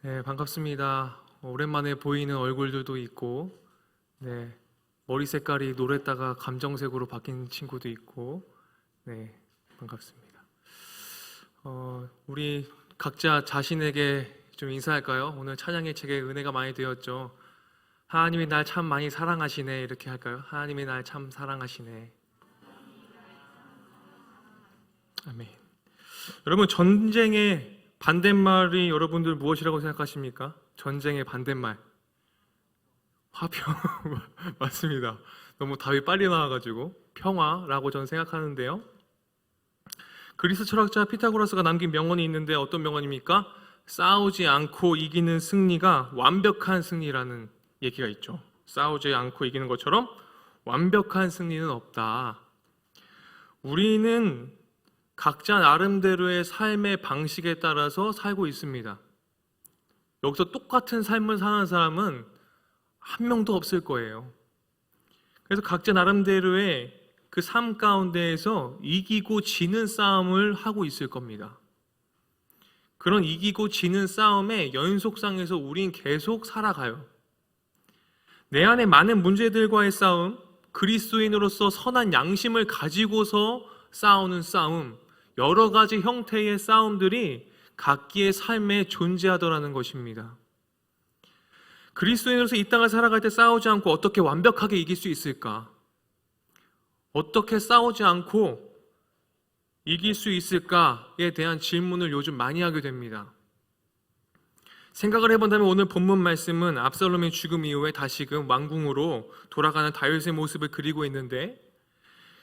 네, 반갑습니다. 오랜만에 보이는 얼굴들도 있고, 네, 머리 색깔이 노랬다가 감정색으로 바뀐 친구도 있고, 네, 반갑습니다. 우리 각자 자신에게 좀 인사할까요? 오늘 찬양의 책에 은혜가 많이 되었죠. 하나님이 날 참 많이 사랑하시네, 이렇게 할까요? 하나님이 날 참 사랑하시네. 아멘. 여러분, 전쟁의 반대말이 여러분들 무엇이라고 생각하십니까? 전쟁의 반대말. 화평. 맞습니다. 너무 답이 빨리 나와가지고 평화라고 저는 생각하는데요. 그리스 철학자 피타고라스가 남긴 명언이 있는데 어떤 명언입니까? 싸우지 않고 이기는 승리가 완벽한 승리라는 얘기가 있죠. 싸우지 않고 이기는 것처럼 완벽한 승리는 없다. 우리는 각자 나름대로의 삶의 방식에 따라서 살고 있습니다. 여기서 똑같은 삶을 사는 사람은 한 명도 없을 거예요. 그래서 각자 나름대로의 그 삶 가운데에서 이기고 지는 싸움을 하고 있을 겁니다. 그런 이기고 지는 싸움의 연속상에서 우린 계속 살아가요. 내 안에 많은 문제들과의 싸움, 그리스도인으로서 선한 양심을 가지고서 싸우는 싸움, 여러 가지 형태의 싸움들이 각기의 삶에 존재하더라는 것입니다. 그리스도인으로서 이 땅을 살아갈 때 싸우지 않고 어떻게 완벽하게 이길 수 있을까? 어떻게 싸우지 않고 이길 수 있을까에 대한 질문을 요즘 많이 하게 됩니다. 생각을 해본다면 오늘 본문 말씀은 압살롬의 죽음 이후에 다시금 왕궁으로 돌아가는 다윗의 모습을 그리고 있는데,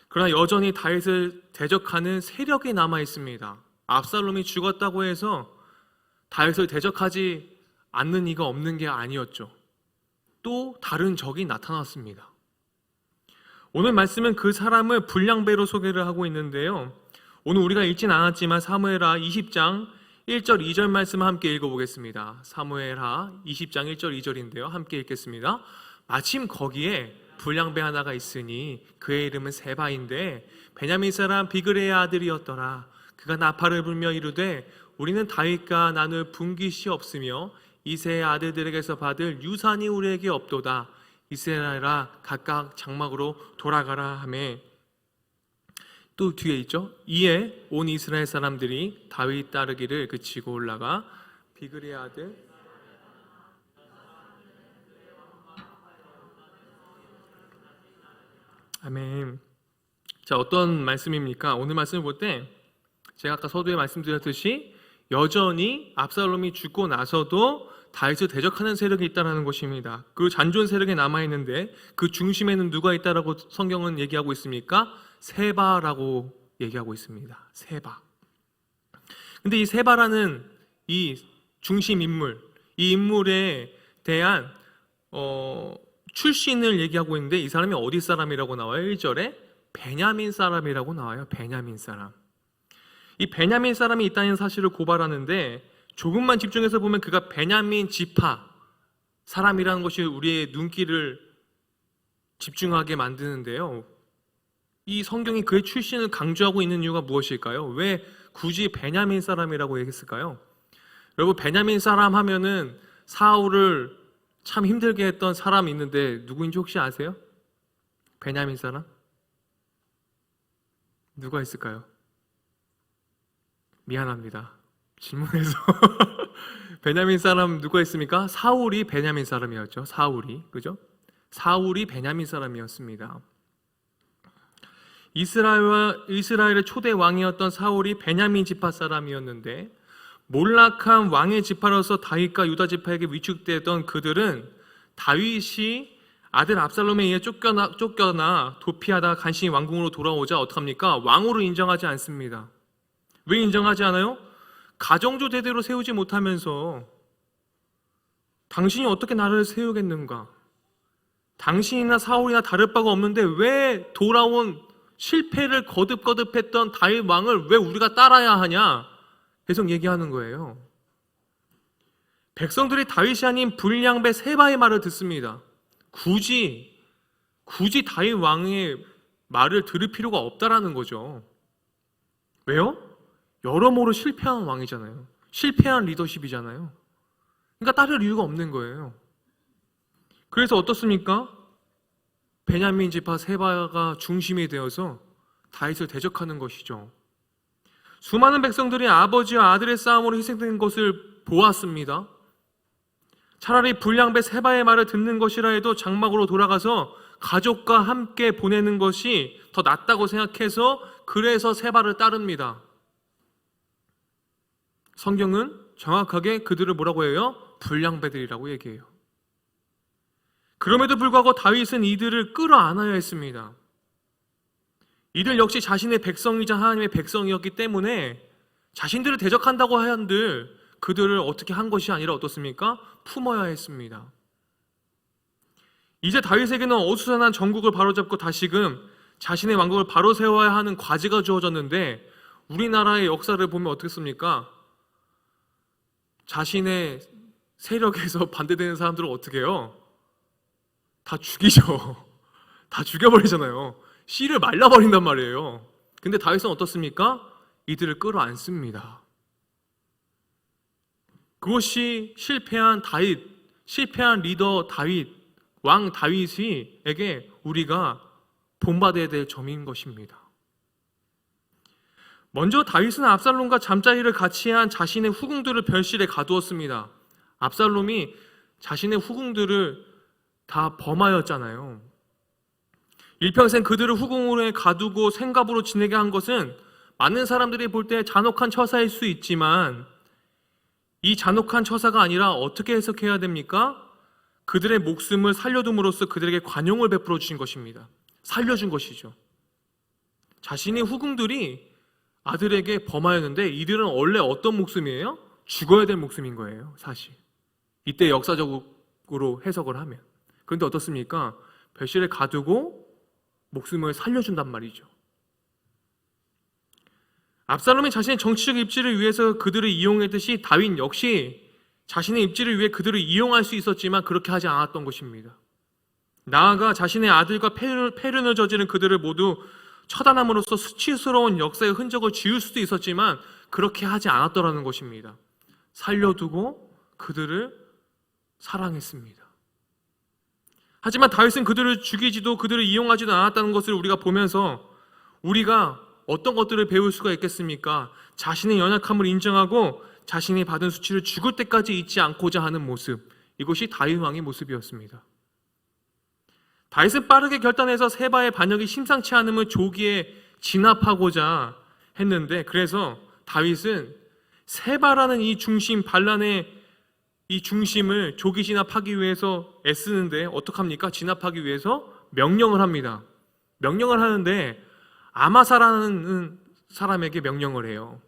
그러나 여전히 다윗을 대적하는 세력이 남아 있습니다. 압살롬이 죽었다고 해서 다윗을 대적하지 않는 이가 없는 게 아니었죠. 또 다른 적이 나타났습니다. 오늘 말씀은 그 사람을 분량배로 소개를 하고 있는데요. 오늘 우리가 읽진 않았지만 사무엘하 20장 1절 2절 말씀을 함께 읽어보겠습니다. 사무엘하 20장 1절 2절인데요. 함께 읽겠습니다. 마침 거기에 분량배 하나가 있으니 그의 이름은 세바인데 베냐민 사람 비그레의 아들이었더라. 그가 나팔을 불며 이르되 우리는 다윗과 나눌 분깃이 없으며 이새의 아들들에게서 받을 유산이 우리에게 없도다. 이스라엘아 각각 장막으로 돌아가라 하매, 또 뒤에 있죠. 이에 온 이스라엘 사람들이 다윗 따르기를 그치고 올라가 비그레의 아들 아멘. 자, 어떤 말씀입니까? 오늘 말씀을 볼 때 제가 아까 서두에 말씀드렸듯이 여전히 압살롬이 죽고 나서도 다윗을 대적하는 세력이 있다는 것입니다. 그 잔존 세력이 남아있는데 그 중심에는 누가 있다라고 성경은 얘기하고 있습니까? 세바라고 얘기하고 있습니다. 세바. 근데 이 세바라는 이 중심 인물, 이 인물에 대한 출신을 얘기하고 있는데 이 사람이 어디 사람이라고 나와요? 1절에 베냐민 사람이라고 나와요. 베냐민 사람. 이 베냐민 사람이 있다는 사실을 고발하는데 조금만 집중해서 보면 그가 베냐민 지파 사람이라는 것이 우리의 눈길을 집중하게 만드는데요. 이 성경이 그의 출신을 강조하고 있는 이유가 무엇일까요? 왜 굳이 베냐민 사람이라고 얘기했을까요? 여러분, 베냐민 사람 하면은 사울을 참 힘들게 했던 사람이 있는데 누구인지 혹시 아세요? 베냐민 사람? 누가 있을까요? 미안합니다. 질문해서 베냐민 사람 누가 있습니까? 사울이 베냐민 사람이었죠. 사울이, 그죠? 사울이 베냐민 사람이었습니다. 이스라엘의 초대 왕이었던 사울이 베냐민 지파 사람이었는데 몰락한 왕의 지파로서 다윗과 유다 지파에게 위축되던 그들은 다윗이 아들 압살롬에 의해 쫓겨나 도피하다가 간신히 왕궁으로 돌아오자 어떡합니까? 왕으로 인정하지 않습니다. 왜 인정하지 않아요? 가정조 대대로 세우지 못하면서 당신이 어떻게 나라를 세우겠는가? 당신이나 사울이나 다를 바가 없는데 왜 돌아온 실패를 거듭거듭했던 다윗 왕을 왜 우리가 따라야 하냐? 계속 얘기하는 거예요. 백성들이 다윗이 아닌 분량배 세바의 말을 듣습니다. 굳이 다윗 왕의 말을 들을 필요가 없다라는 거죠. 왜요? 여러모로 실패한 왕이잖아요. 실패한 리더십이잖아요. 그러니까 따를 이유가 없는 거예요. 그래서 어떻습니까? 베냐민 지파 세바가 중심이 되어서 다윗을 대적하는 것이죠. 수많은 백성들이 아버지와 아들의 싸움으로 희생된 것을 보았습니다. 차라리 불량배 세바의 말을 듣는 것이라 해도 장막으로 돌아가서 가족과 함께 보내는 것이 더 낫다고 생각해서 그래서 세바를 따릅니다. 성경은 정확하게 그들을 뭐라고 해요? 불량배들이라고 얘기해요. 그럼에도 불구하고 다윗은 이들을 끌어안아야 했습니다. 이들 역시 자신의 백성이자 하나님의 백성이었기 때문에 자신들을 대적한다고 한들 그들을 어떻게 한 것이 아니라 어떻습니까? 품어야 했습니다. 이제 다윗에게는 어수선한 정국을 바로잡고 다시금 자신의 왕국을 바로 세워야 하는 과제가 주어졌는데 우리나라의 역사를 보면 어떻습니까? 자신의 세력에서 반대되는 사람들을 어떻게 해요? 다 죽이죠. 다 죽여버리잖아요. 씨를 말라버린단 말이에요. 근데 다윗은 어떻습니까? 이들을 끌어안습니다. 그것이 실패한 리더 다윗, 왕 다윗에게 우리가 본받아야 될 점인 것입니다. 먼저 다윗은 압살롬과 잠자리를 같이 한 자신의 후궁들을 별실에 가두었습니다. 압살롬이 자신의 후궁들을 다 범하였잖아요. 일평생 그들을 후궁으로 가두고 생갑으로 지내게 한 것은 많은 사람들이 볼 때 잔혹한 처사일 수 있지만 이 잔혹한 처사가 아니라 어떻게 해석해야 됩니까? 그들의 목숨을 살려둠으로써 그들에게 관용을 베풀어 주신 것입니다. 살려준 것이죠. 자신의 후궁들이 아들에게 범하였는데 이들은 원래 어떤 목숨이에요? 죽어야 될 목숨인 거예요, 사실. 이때 역사적으로 해석을 하면. 그런데 어떻습니까? 별실에 가두고 목숨을 살려준단 말이죠. 압살롬이 자신의 정치적 입지를 위해서 그들을 이용했듯이 다윗 역시 자신의 입지를 위해 그들을 이용할 수 있었지만 그렇게 하지 않았던 것입니다. 나아가 자신의 아들과 패륜을 저지른 그들을 모두 처단함으로써 수치스러운 역사의 흔적을 지울 수도 있었지만 그렇게 하지 않았더라는 것입니다. 살려두고 그들을 사랑했습니다. 하지만 다윗은 그들을 죽이지도 그들을 이용하지도 않았다는 것을 우리가 보면서 우리가 어떤 것들을 배울 수가 있겠습니까? 자신의 연약함을 인정하고 자신이 받은 수치를 죽을 때까지 잊지 않고자 하는 모습, 이것이 다윗 왕의 모습이었습니다. 다윗은 빠르게 결단해서 세바의 반역이 심상치 않음을 조기에 진압하고자 했는데, 그래서 다윗은 세바라는 이 중심, 반란의 이 중심을 조기 진압하기 위해서 애쓰는데 어떡합니까? 진압하기 위해서 명령을 합니다. 명령을 하는데 아마사라는 사람에게 명령을 해요.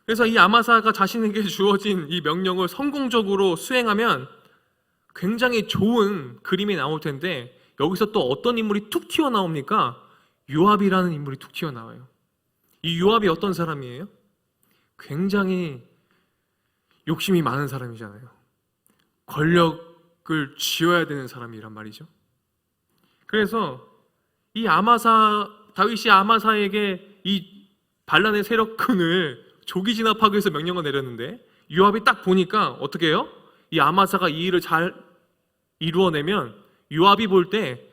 그래서 이 아마사가 자신에게 주어진 이 명령을 성공적으로 수행하면 굉장히 좋은 그림이 나올 텐데 여기서 또 어떤 인물이 툭 튀어나옵니까? 요압이라는 인물이 툭 튀어나와요. 이 요압이 어떤 사람이에요? 굉장히 욕심이 많은 사람이잖아요. 권력을 쥐어야 되는 사람이란 말이죠. 그래서 이 다윗이 아마사에게 이 반란의 세력군을 조기 진압하기 위해서 명령을 내렸는데 요압이 딱 보니까 어떻게 해요? 이 아마사가 이 일을 잘 이루어내면 요압이 볼 때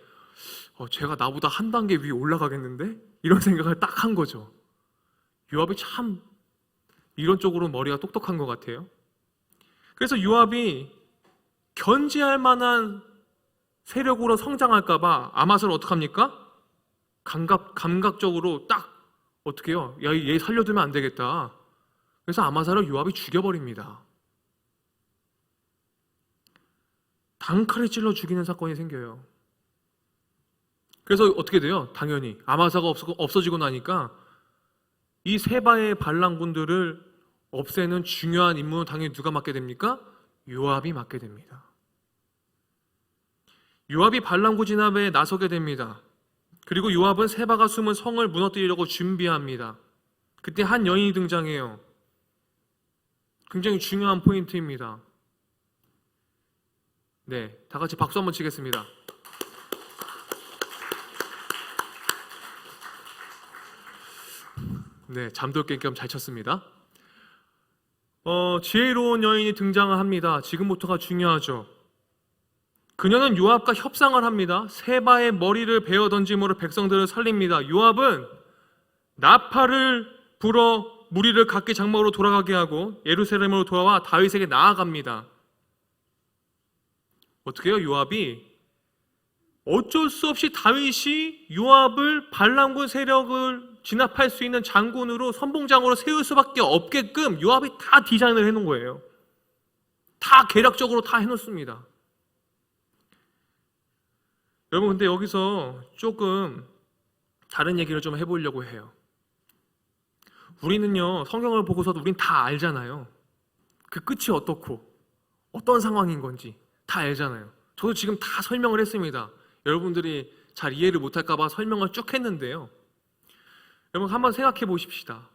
제가 나보다 한 단계 위에 올라가겠는데? 이런 생각을 딱 한 거죠. 요압이 참 이런 쪽으로 머리가 똑똑한 것 같아요. 그래서 요압이 견제할 만한 세력으로 성장할까 봐 아마사를 어떡합니까? 감각적으로 딱 어떻게 해요? 야, 얘 살려두면 안 되겠다. 그래서 아마사를 요압이 죽여버립니다. 단칼에 찔러 죽이는 사건이 생겨요. 그래서 어떻게 돼요? 당연히 아마사가 없어지고 나니까 이 세바의 반란군들을 없애는 중요한 임무는 당연히 누가 맡게 됩니까? 요압이 맡게 됩니다. 요압이 반란군 진압에 나서게 됩니다. 그리고 요압은 세바가 숨은 성을 무너뜨리려고 준비합니다. 그때 한 여인이 등장해요. 굉장히 중요한 포인트입니다. 네, 다 같이 박수 한번 치겠습니다. 네, 잠돌 깸겸 잘 쳤습니다. 지혜로운 여인이 등장을 합니다. 지금부터가 중요하죠. 그녀는 요압과 협상을 합니다. 세바의 머리를 베어 던짐으로 백성들을 살립니다. 요압은 나팔을 불어 무리를 각기 장막으로 돌아가게 하고 예루살렘으로 돌아와 다윗에게 나아갑니다. 어떻게 해요? 요압이 어쩔 수 없이 다윗이 요압을 반란군 세력을 진압할 수 있는 장군으로 선봉장으로 세울 수밖에 없게끔 요압이 다 디자인을 해놓은 거예요. 다 계략적으로 다 해놓습니다. 여러분, 근데 여기서 조금 다른 얘기를 좀 해보려고 해요. 우리는요, 성경을 보고서도 우린 다 알잖아요. 그 끝이 어떻고 어떤 상황인 건지 다 알잖아요. 저도 지금 다 설명을 했습니다. 여러분들이 잘 이해를 못할까 봐 설명을 쭉 했는데요. 여러분, 한번 생각해 보십시다.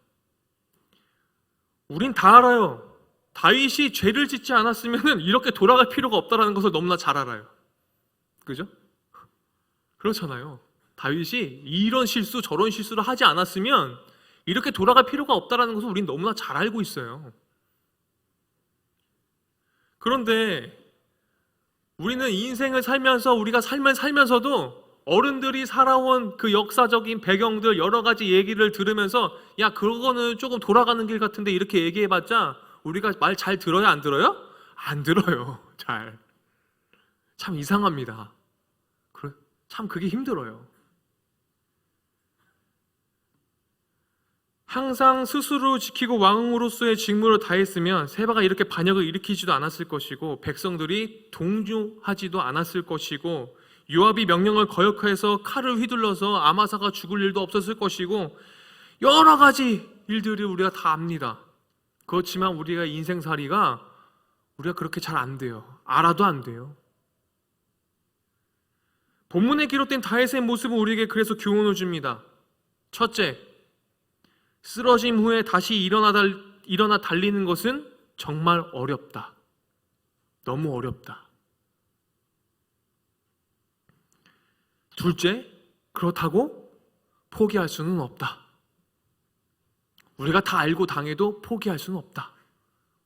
우린 다 알아요. 다윗이 죄를 짓지 않았으면 이렇게 돌아갈 필요가 없다는 것을 너무나 잘 알아요. 그죠? 그렇잖아요. 다윗이 이런 실수 저런 실수를 하지 않았으면 이렇게 돌아갈 필요가 없다는 것을 우린 너무나 잘 알고 있어요. 그런데 우리는 인생을 살면서 우리가 삶을 살면서도 어른들이 살아온 그 역사적인 배경들 여러 가지 얘기를 들으면서 야, 그거는 조금 돌아가는 길 같은데 이렇게 얘기해봤자 우리가 말 잘 들어요? 안 들어요? 안 들어요. 잘. 참 이상합니다. 참 그게 힘들어요. 항상 스스로 지키고 왕으로서의 직무를 다했으면 세바가 이렇게 반역을 일으키지도 않았을 것이고 백성들이 동조하지도 않았을 것이고 요압이 명령을 거역해서 칼을 휘둘러서 아마사가 죽을 일도 없었을 것이고 여러 가지 일들을 우리가 다 압니다. 그렇지만 우리가 인생살이가 우리가 그렇게 잘 안 돼요. 알아도 안 돼요. 본문에 기록된 다윗의 모습은 우리에게 그래서 교훈을 줍니다. 첫째, 쓰러짐 후에 다시 일어나 달리는 것은 정말 어렵다. 너무 어렵다. 둘째, 그렇다고 포기할 수는 없다. 우리가 다 알고 당해도 포기할 수는 없다.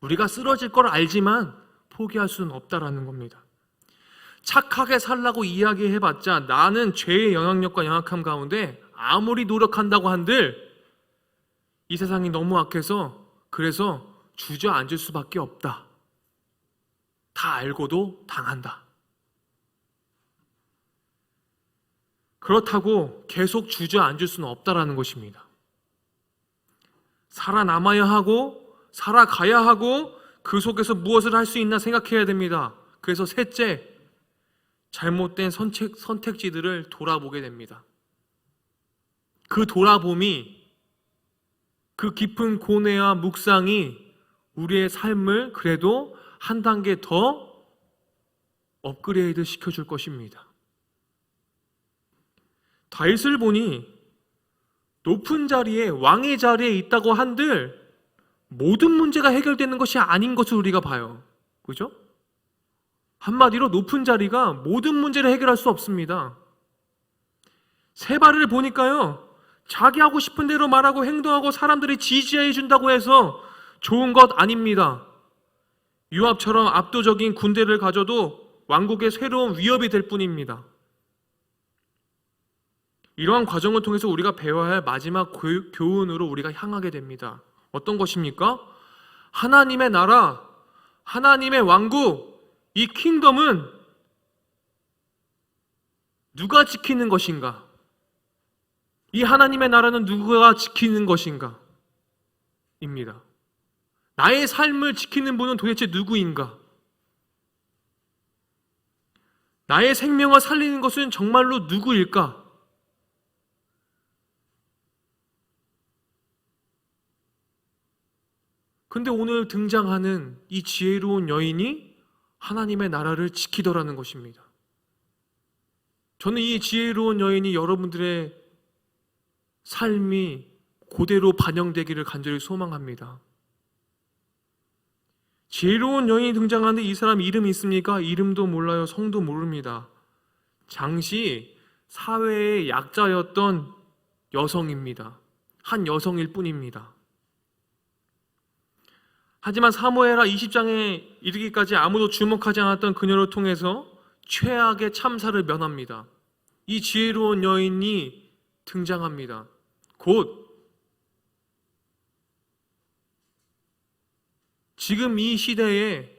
우리가 쓰러질 걸 알지만 포기할 수는 없다라는 겁니다. 착하게 살라고 이야기해봤자 나는 죄의 영향력과 영악함 가운데 아무리 노력한다고 한들 이 세상이 너무 악해서 그래서 주저앉을 수밖에 없다. 다 알고도 당한다. 그렇다고 계속 주저앉을 수는 없다라는 것입니다. 살아남아야 하고 살아가야 하고 그 속에서 무엇을 할 수 있나 생각해야 됩니다. 그래서 셋째, 잘못된 선택지들을 돌아보게 됩니다. 그 돌아봄이, 그 깊은 고뇌와 묵상이 우리의 삶을 그래도 한 단계 더 업그레이드 시켜줄 것입니다. 다윗을 보니 높은 자리에, 왕의 자리에 있다고 한들 모든 문제가 해결되는 것이 아닌 것을 우리가 봐요. 그죠? 한마디로 높은 자리가 모든 문제를 해결할 수 없습니다. 세바를 보니까요, 자기 하고 싶은 대로 말하고 행동하고 사람들이 지지해 준다고 해서 좋은 것 아닙니다. 요압처럼 압도적인 군대를 가져도 왕국의 새로운 위협이 될 뿐입니다. 이러한 과정을 통해서 우리가 배워야 할 마지막 교훈으로 우리가 향하게 됩니다. 어떤 것입니까? 하나님의 나라, 하나님의 왕국, 이 킹덤은 누가 지키는 것인가? 이 하나님의 나라는 누가 지키는 것인가? 입니다. 나의 삶을 지키는 분은 도대체 누구인가? 나의 생명을 살리는 것은 정말로 누구일까? 근데 오늘 등장하는 이 지혜로운 여인이 하나님의 나라를 지키더라는 것입니다. 저는 이 지혜로운 여인이 여러분들의 삶이 그대로 반영되기를 간절히 소망합니다. 지혜로운 여인이 등장하는데 이 사람 이름이 있습니까? 이름도 몰라요. 성도 모릅니다. 당시 사회의 약자였던 여성입니다. 한 여성일 뿐입니다. 하지만 사무엘하 20장에 이르기까지 아무도 주목하지 않았던 그녀를 통해서 최악의 참사를 면합니다. 이 지혜로운 여인이 등장합니다. 곧 지금 이 시대에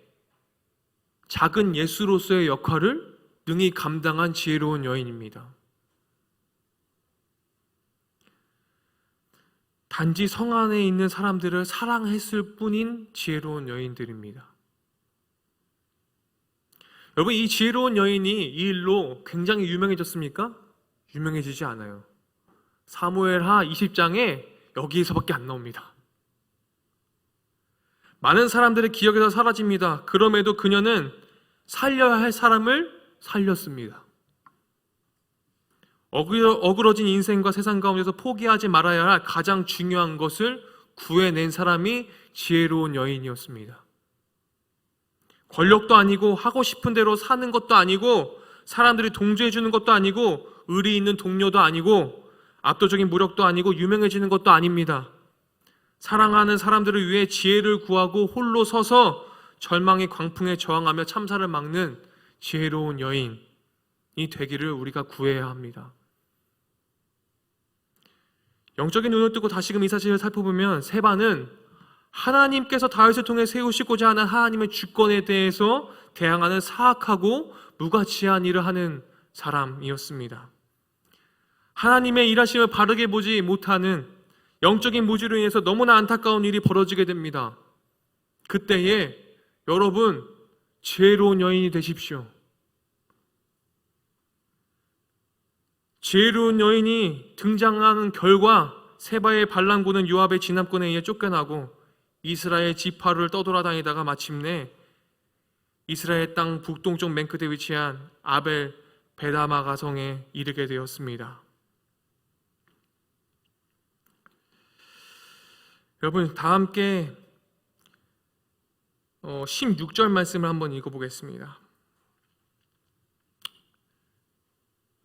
작은 예수로서의 역할을 능히 감당한 지혜로운 여인입니다. 단지 성 안에 있는 사람들을 사랑했을 뿐인 지혜로운 여인들입니다. 여러분, 이 지혜로운 여인이 이 일로 굉장히 유명해졌습니까? 유명해지지 않아요. 사무엘하 20장에 여기에서밖에 안 나옵니다. 많은 사람들의 기억에서 사라집니다. 그럼에도 그녀는 살려야 할 사람을 살렸습니다. 어그러진 인생과 세상 가운데서 포기하지 말아야 할 가장 중요한 것을 구해낸 사람이 지혜로운 여인이었습니다. 권력도 아니고 하고 싶은 대로 사는 것도 아니고 사람들이 동조해 주는 것도 아니고 의리 있는 동료도 아니고 압도적인 무력도 아니고 유명해지는 것도 아닙니다. 사랑하는 사람들을 위해 지혜를 구하고 홀로 서서 절망의 광풍에 저항하며 참사를 막는 지혜로운 여인이 되기를 우리가 구해야 합니다. 영적인 눈을 뜨고 다시금 이 사실을 살펴보면 세바는 하나님께서 다윗을 통해 세우시고자 하는 하나님의 주권에 대해서 대항하는 사악하고 무가치한 일을 하는 사람이었습니다. 하나님의 일하심을 바르게 보지 못하는 영적인 무지로 인해서 너무나 안타까운 일이 벌어지게 됩니다. 그때에 여러분, 지혜로운 여인이 되십시오. 지혜로운 여인이 등장하는 결과 세바의 반란군은 요압의 진압군에 의해 쫓겨나고 이스라엘 지파를 떠돌아다니다가 마침내 이스라엘 땅 북동쪽 맨 끝에 위치한 아벨 베다마 가성에 이르게 되었습니다. 여러분, 다 함께 16절 말씀을 한번 읽어보겠습니다.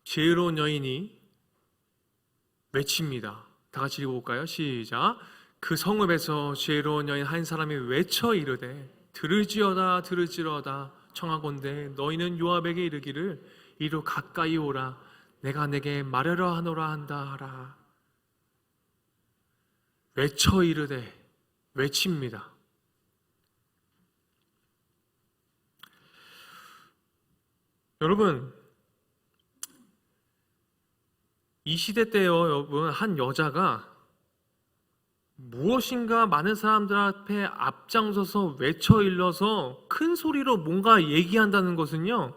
지혜로운 여인이 외칩니다. 다 같이 읽어볼까요? 시작. 그 성읍에서 지혜로운 여인 한 사람이 외쳐 이르되 들을지어다 들을지어다 청하건대 너희는 요압에게 이르기를 이로 가까이 오라 내가 내게 말하려 하노라 한다 하라. 외쳐 이르되 외칩니다. 여러분, 이 시대 때요, 여러분, 한 여자가 무엇인가 많은 사람들 앞에 앞장서서 외쳐 일러서 큰 소리로 뭔가 얘기한다는 것은요,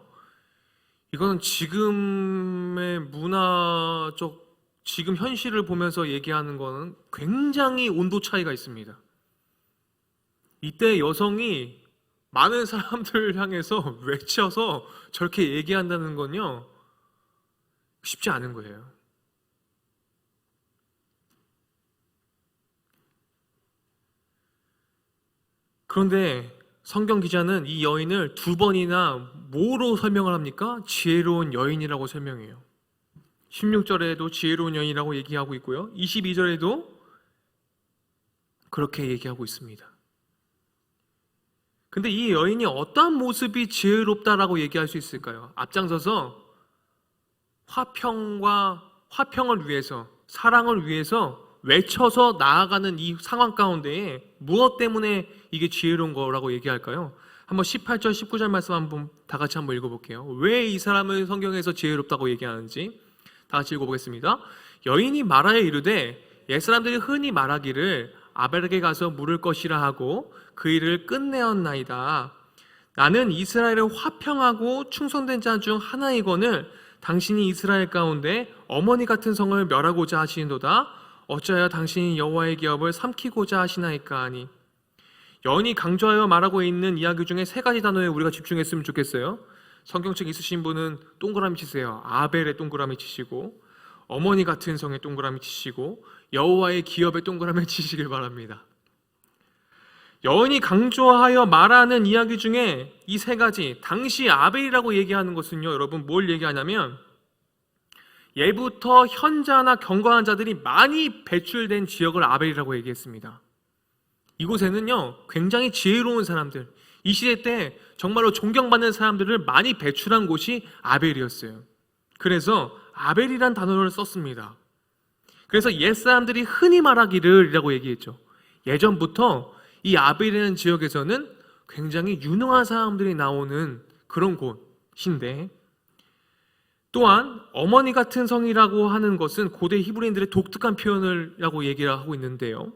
이거는 지금의 문화적 지금 현실을 보면서 얘기하는 것은 굉장히 온도 차이가 있습니다. 이때 여성이 많은 사람들을 향해서 외쳐서 저렇게 얘기한다는 건요, 쉽지 않은 거예요. 그런데 성경 기자는 이 여인을 두 번이나 뭐로 설명을 합니까? 지혜로운 여인이라고 설명해요. 16절에도 지혜로운 여인이라고 얘기하고 있고요. 22절에도 그렇게 얘기하고 있습니다. 근데 이 여인이 어떠한 모습이 지혜롭다라고 얘기할 수 있을까요? 앞장서서 화평을 위해서, 사랑을 위해서 외쳐서 나아가는 이 상황 가운데에 무엇 때문에 이게 지혜로운 거라고 얘기할까요? 한번 18절, 19절 말씀 한번 다 같이 한번 읽어볼게요. 왜 이 사람을 성경에서 지혜롭다고 얘기하는지 다 같이 읽어보겠습니다. 여인이 말하여 이르되 옛사람들이 흔히 말하기를 아벨에게 가서 물을 것이라 하고 그 일을 끝내었나이다. 나는 이스라엘을 화평하고 충성된 자 중 하나이거늘 당신이 이스라엘 가운데 어머니 같은 성을 멸하고자 하시는도다. 어찌하여 당신이 여호와의 기업을 삼키고자 하시나이까 하니. 여인이 강조하여 말하고 있는 이야기 중에 세 가지 단어에 우리가 집중했으면 좋겠어요. 성경책 있으신 분은 동그라미 치세요. 아벨에 동그라미 치시고, 어머니 같은 성에 동그라미 치시고, 여호와의 기업에 동그라미 치시길 바랍니다. 여인이 강조하여 말하는 이야기 중에 이 세 가지, 당시 아벨이라고 얘기하는 것은요, 여러분 뭘 얘기하냐면 예부터 현자나 경건한 자들이 많이 배출된 지역을 아벨이라고 얘기했습니다. 이곳에는요, 굉장히 지혜로운 사람들, 이 시대 때 정말로 존경받는 사람들을 많이 배출한 곳이 아벨이었어요. 그래서 아벨이란 단어를 썼습니다. 그래서 옛사람들이 흔히 말하기를 이라고 얘기했죠. 예전부터 이 아벨이라는 지역에서는 굉장히 유능한 사람들이 나오는 그런 곳인데, 또한 어머니 같은 성이라고 하는 것은 고대 히브리인들의 독특한 표현이라고 얘기를 하고 있는데요,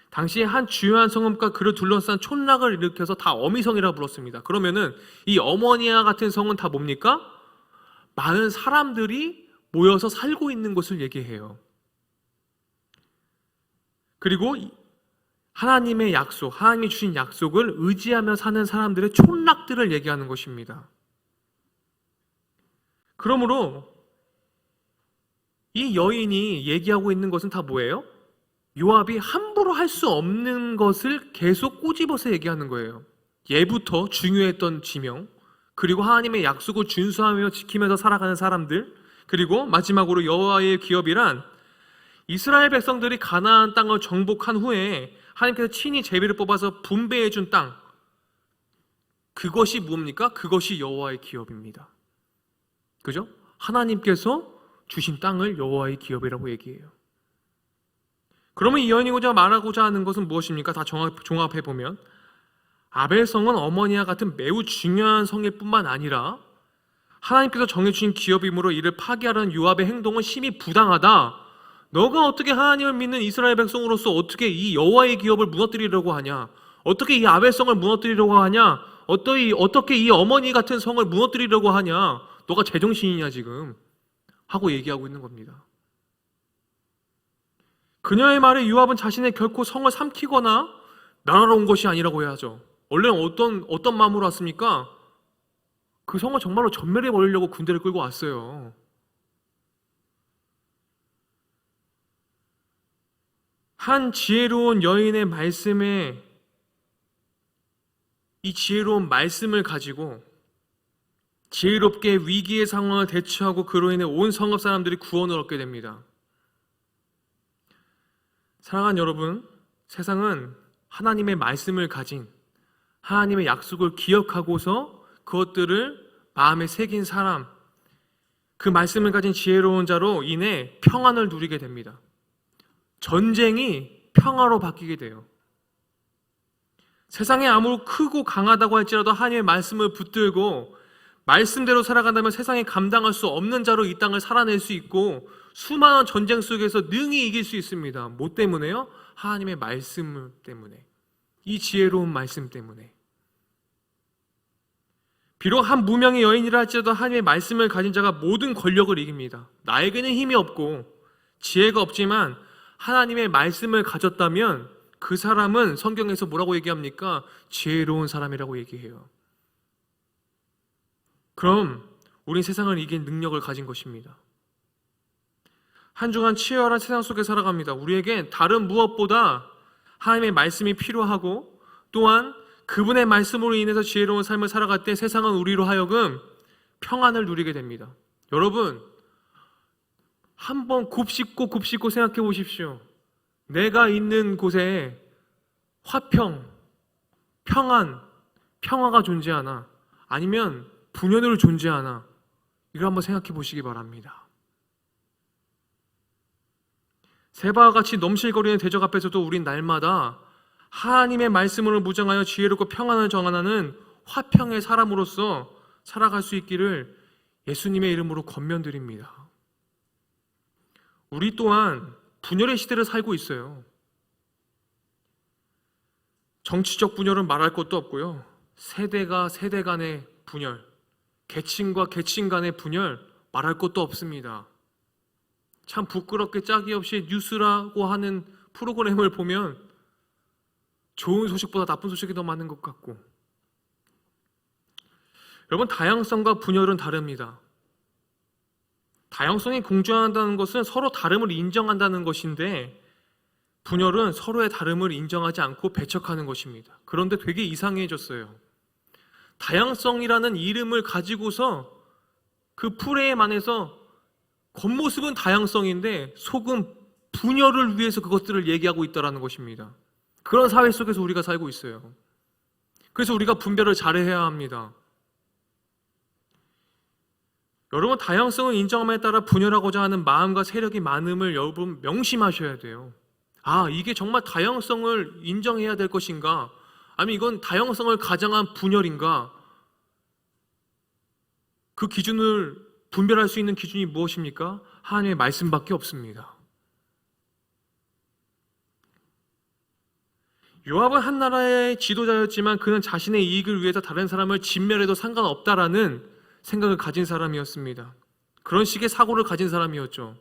당시에 한 주요한 성읍과 그를 둘러싼 촌락을 일으켜서 다 어미성이라고 불렀습니다. 그러면은 이 어머니와 같은 성은 다 뭡니까? 많은 사람들이 모여서 살고 있는 곳을 얘기해요. 그리고 하나님의 약속, 하나님이 주신 약속을 의지하며 사는 사람들의 촌락들을 얘기하는 것입니다. 그러므로 이 여인이 얘기하고 있는 것은 다 뭐예요? 요압이 함부로 할 수 없는 것을 계속 꼬집어서 얘기하는 거예요. 예부터 중요했던 지명, 그리고 하나님의 약속을 준수하며 지키면서 살아가는 사람들, 그리고 마지막으로 여호와의 기업이란 이스라엘 백성들이 가나안 땅을 정복한 후에 하나님께서 친히 제비를 뽑아서 분배해 준 땅, 그것이 뭡니까? 그것이 여호와의 기업입니다. 그죠? 하나님께서 주신 땅을 여호와의 기업이라고 얘기해요. 그러면 이 여인이고자 말하고자 하는 것은 무엇입니까? 다 종합해 보면 아벨성은 어머니와 같은 매우 중요한 성일 뿐만 아니라 하나님께서 정해주신 기업이므로 이를 파괴하려는 요압의 행동은 심히 부당하다. 너가 어떻게 하나님을 믿는 이스라엘 백성으로서 어떻게 이 여호와의 기업을 무너뜨리려고 하냐? 어떻게 이 아벨성을 무너뜨리려고 하냐? 어떻게 이 어머니 같은 성을 무너뜨리려고 하냐? 너가 제정신이냐 지금? 하고 얘기하고 있는 겁니다. 그녀의 말에 요압은 자신의 결코 성을 삼키거나 나라로 온 것이 아니라고 해야죠. 원래는 어떤 마음으로 왔습니까? 그 성을 정말로 전멸해 버리려고 군대를 끌고 왔어요. 한 지혜로운 여인의 말씀에 이 지혜로운 말씀을 가지고 지혜롭게 위기의 상황을 대처하고 그로 인해 온 성읍 사람들이 구원을 얻게 됩니다. 사랑하는 여러분, 세상은 하나님의 말씀을 가진, 하나님의 약속을 기억하고서 그것들을 마음에 새긴 사람, 그 말씀을 가진 지혜로운 자로 인해 평안을 누리게 됩니다. 전쟁이 평화로 바뀌게 돼요. 세상에 아무리 크고 강하다고 할지라도 하나님의 말씀을 붙들고 말씀대로 살아간다면 세상에 감당할 수 없는 자로 이 땅을 살아낼 수 있고 수많은 전쟁 속에서 능히 이길 수 있습니다. 뭐 때문에요? 하나님의 말씀 때문에, 이 지혜로운 말씀 때문에. 비록 한 무명의 여인이라 할지라도 하나님의 말씀을 가진 자가 모든 권력을 이깁니다. 나에게는 힘이 없고 지혜가 없지만 하나님의 말씀을 가졌다면 그 사람은 성경에서 뭐라고 얘기합니까? 지혜로운 사람이라고 얘기해요. 그럼 우린 세상을 이긴 능력을 가진 것입니다. 한 주간 치열한 세상 속에 살아갑니다. 우리에겐 다른 무엇보다 하나님의 말씀이 필요하고 또한 그분의 말씀으로 인해서 지혜로운 삶을 살아갈 때 세상은 우리로 하여금 평안을 누리게 됩니다. 여러분, 한번 곱씹고 생각해 보십시오. 내가 있는 곳에 화평, 평화가 존재하나 아니면 분열으로 존재하나, 이걸 한번 생각해 보시기 바랍니다. 세바와 같이 넘실거리는 대적 앞에서도 우린 날마다 하나님의 말씀으로 무장하여 지혜롭고 평안을 정하는 화평의 사람으로서 살아갈 수 있기를 예수님의 이름으로 권면드립니다. 우리 또한 분열의 시대를 살고 있어요. 정치적 분열은 말할 것도 없고요. 세대가 세대 간의 분열, 계층과 계층 간의 분열 말할 것도 없습니다. 참 부끄럽게 짝이 없이 뉴스라고 하는 프로그램을 보면 좋은 소식보다 나쁜 소식이 더 많은 것 같고, 여러분, 다양성과 분열은 다릅니다. 다양성이 공존한다는 것은 서로 다름을 인정한다는 것인데, 분열은 서로의 다름을 인정하지 않고 배척하는 것입니다. 그런데 되게 이상해졌어요. 다양성이라는 이름을 가지고서 그 프레임 안에서 겉모습은 다양성인데 속은 분열을 위해서 그것들을 얘기하고 있다는 것입니다. 그런 사회 속에서 우리가 살고 있어요. 그래서 우리가 분별을 잘해야 합니다. 여러분, 다양성을 인정함에 따라 분열하고자 하는 마음과 세력이 많음을 여러분 명심하셔야 돼요. 아, 이게 정말 다양성을 인정해야 될 것인가? 아니면 이건 다양성을 가장한 분열인가? 그 기준을 분별할 수 있는 기준이 무엇입니까? 하나님의 말씀밖에 없습니다. 요압은 한 나라의 지도자였지만 그는 자신의 이익을 위해서 다른 사람을 진멸해도 상관없다라는 생각을 가진 사람이었습니다. 그런 식의 사고를 가진 사람이었죠.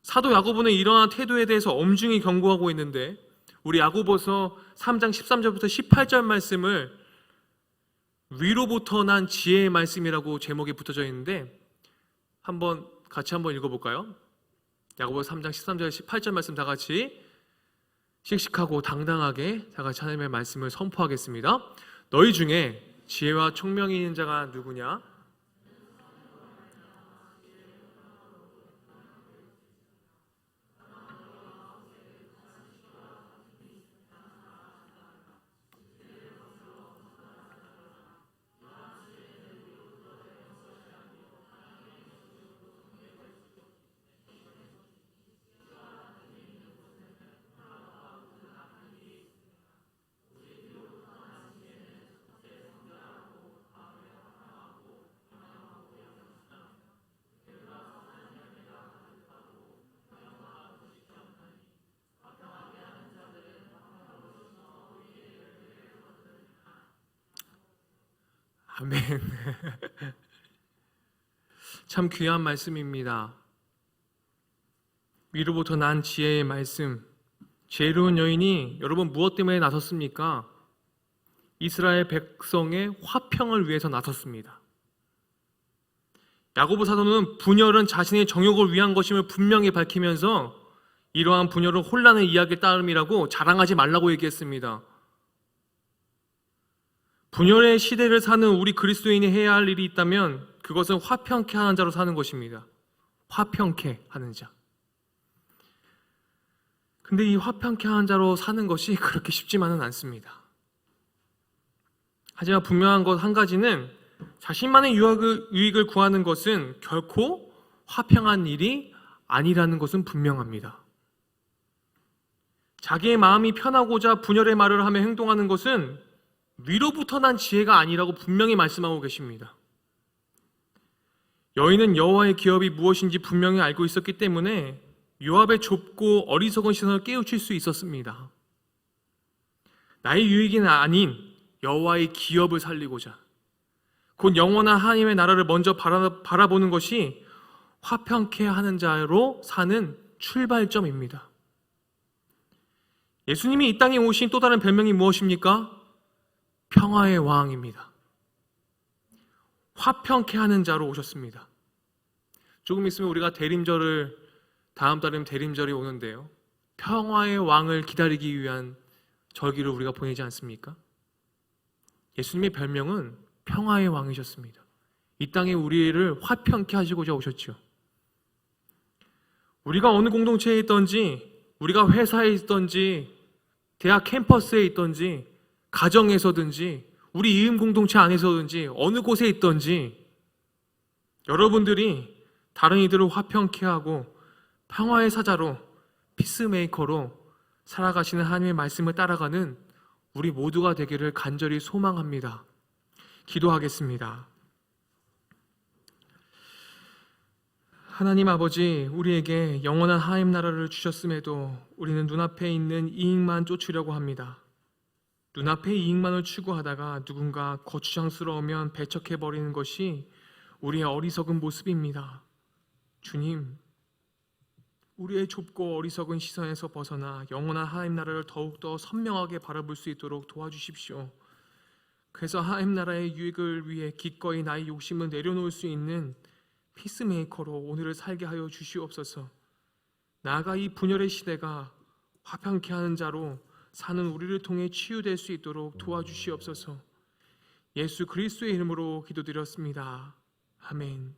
사도 야고보는 이러한 태도에 대해서 엄중히 경고하고 있는데 우리 야고보서 3장 13절부터 18절 말씀을 위로부터 난 지혜의 말씀이라고 제목이 붙어져 있는데 같이 한번 읽어볼까요? 야고보서 3장 13절 18절 말씀 다 같이 씩씩하고 당당하게 다 같이 하나님의 말씀을 선포하겠습니다. 너희 중에 지혜와 총명이 있는 자가 누구냐? 아멘. 참 귀한 말씀입니다. 위로부터 난 지혜의 말씀. 지혜로운 여인이 여러분 무엇 때문에 나섰습니까? 이스라엘 백성의 화평을 위해서 나섰습니다. 야고보 사도는 분열은 자신의 정욕을 위한 것임을 분명히 밝히면서 이러한 분열은 혼란의 이야기 따름이라고 자랑하지 말라고 얘기했습니다. 분열의 시대를 사는 우리 그리스도인이 해야 할 일이 있다면 그것은 화평케 하는 자로 사는 것입니다. 화평케 하는 자. 근데 이 화평케 하는 자로 사는 것이 그렇게 쉽지만은 않습니다. 하지만 분명한 것 한 가지는 자신만의 유익을 구하는 것은 결코 화평한 일이 아니라는 것은 분명합니다. 자기의 마음이 편하고자 분열의 말을 하며 행동하는 것은 위로부터 난 지혜가 아니라고 분명히 말씀하고 계십니다. 여인은 여호와의 기업이 무엇인지 분명히 알고 있었기 때문에 요압의 좁고 어리석은 시선을 깨우칠 수 있었습니다. 나의 유익이 아닌 여호와의 기업을 살리고자 곧 영원한 하나님의 나라를 먼저 바라보는 것이 화평케 하는 자로 사는 출발점입니다. 예수님이 이 땅에 오신 또 다른 별명이 무엇입니까? 평화의 왕입니다. 화평케 하는 자로 오셨습니다. 조금 있으면 우리가 다음 달이면 대림절이 오는데요. 평화의 왕을 기다리기 위한 절기를 우리가 보내지 않습니까? 예수님의 별명은 평화의 왕이셨습니다. 이 땅에 우리를 화평케 하시고자 오셨죠. 우리가 어느 공동체에 있든지, 우리가 회사에 있든지, 대학 캠퍼스에 있든지, 가정에서든지, 우리 이음 공동체 안에서든지, 어느 곳에 있든지 여러분들이 다른 이들을 화평케 하고 평화의 사자로, 피스메이커로 살아가시는 하나님의 말씀을 따라가는 우리 모두가 되기를 간절히 소망합니다. 기도하겠습니다. 하나님 아버지, 우리에게 영원한 하나님 나라를 주셨음에도 우리는 눈앞에 있는 이익만 쫓으려고 합니다. 눈앞의 이익만을 추구하다가 누군가 거추장스러우면 배척해버리는 것이 우리의 어리석은 모습입니다. 주님, 우리의 좁고 어리석은 시선에서 벗어나 영원한 하나님 나라를 더욱더 선명하게 바라볼 수 있도록 도와주십시오. 그래서 하나님 나라의 유익을 위해 기꺼이 나의 욕심을 내려놓을 수 있는 피스메이커로 오늘을 살게 하여 주시옵소서. 나아가 이 분열의 시대가 화평케 하는 자로 사는 우리를 통해 치유될 수 있도록 도와주시옵소서. 예수 그리스도의 이름으로 기도드렸습니다. 아멘.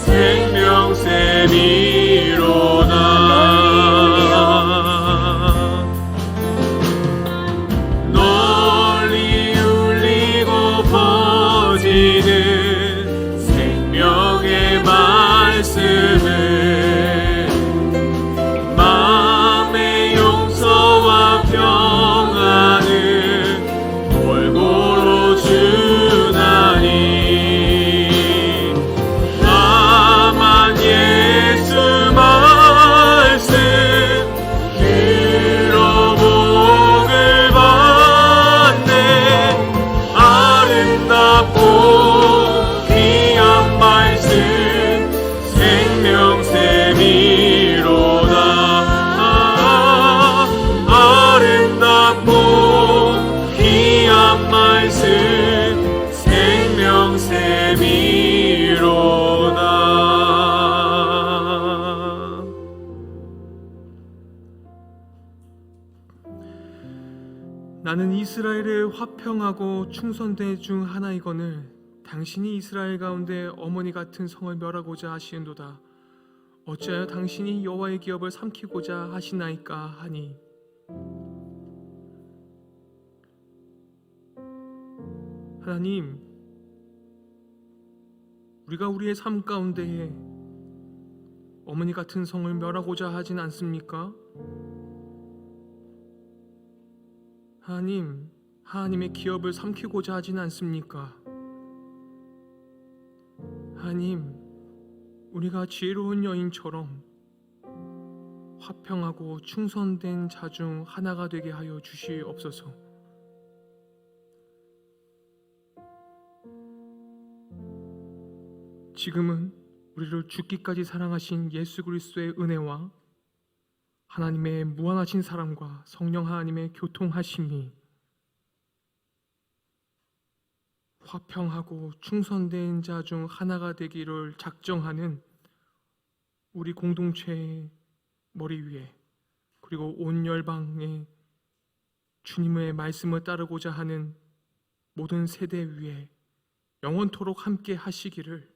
생명샘이로다. 널리 울리고 퍼지는 생명의 말씀을 마음의 용서와 평안을 골고루 주나니 다만 예수 말씀 들어 복을 받네. 아름답고 귀한 말씀 생명샘이로다. 아름답고 귀한 말씀 생명샘이로다. 나는 이스라엘의 화평하고 충성된 중 하나이거늘 당신이 이스라엘 가운데 어머니 같은 성을 멸하고자 하시는도다. 어찌하여 당신이 여호와의 기업을 삼키고자 하시나이까 하니, 하나님, 우리가 우리의 삶 가운데에 어머니 같은 성을 멸하고자 하진 않습니까? 하나님, 하나님의 기업을 삼키고자 하진 않습니까? 하나님, 우리가 지혜로운 여인처럼 화평하고 충성된 자 중 하나가 되게 하여 주시옵소서. 지금은 우리를 죽기까지 사랑하신 예수 그리스도의 은혜와 하나님의 무한하신 사랑과 성령 하나님의 교통하심이 화평하고 충성된 자 중 하나가 되기를 작정하는 우리 공동체의 머리 위에, 그리고 온 열방에 주님의 말씀을 따르고자 하는 모든 세대 위에 영원토록 함께 하시기를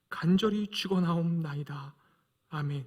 간절히 축원하옵나이다. 아멘.